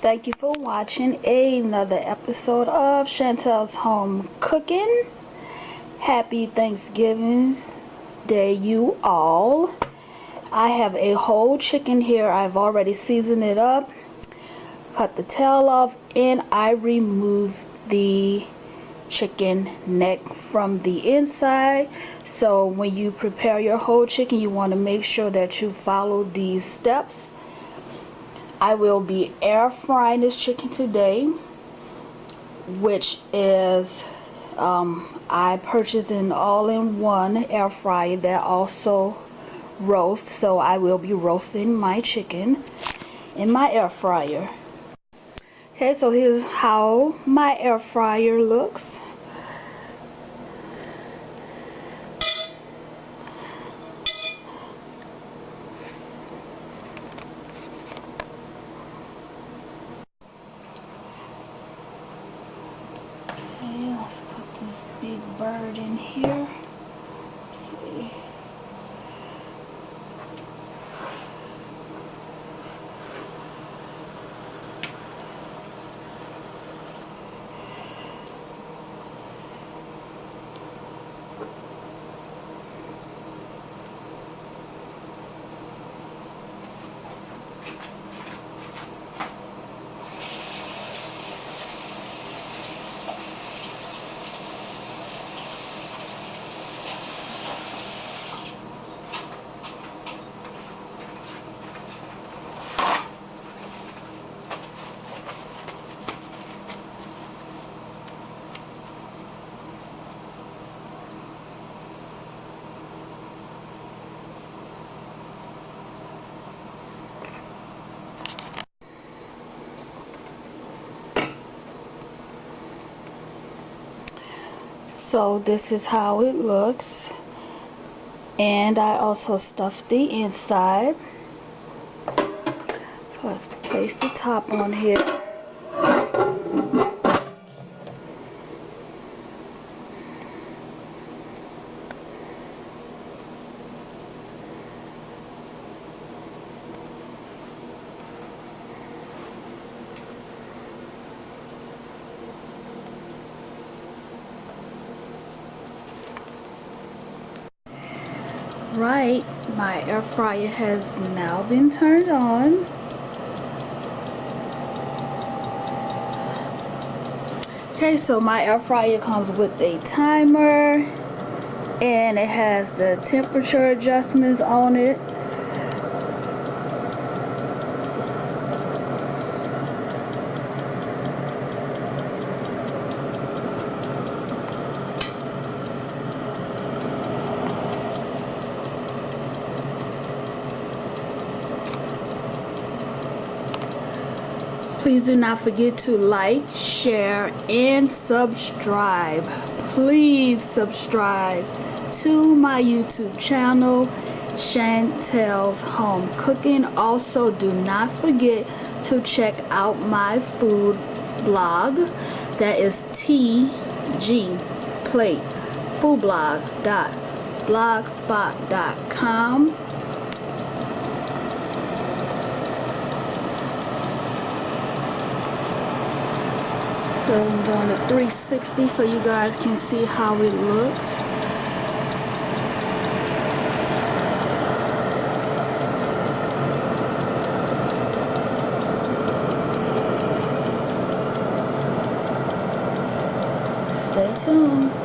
Thank you for watching another episode of Chantel's Home Cooking. Happy Thanksgiving Day, you all. I have a whole chicken here. I've already seasoned it up, cut the tail off, and I removed the chicken neck from the inside. So when you prepare your whole chicken, you want to make sure that you follow these steps. I will be air frying this chicken today, which is I purchased an all-in-one air fryer that also roasts, so I will be roasting my chicken in my air fryer. Okay, so here's how my air fryer looks. Okay, let's put this big bird in here. Let's see. So this is how it looks, and I also stuffed the inside. So let's place the top on here. Right, my air fryer has now been turned on. Okay, so my air fryer comes with a timer, and it has the temperature adjustments on it. Please do not forget to like, share, and subscribe. Please subscribe to my YouTube channel, Chantel's Home Cooking. Also, do not forget to check out my food blog. That is tgplatefoodblog.blogspot.com. So I'm doing a 360 so you guys can see how it looks. Stay tuned.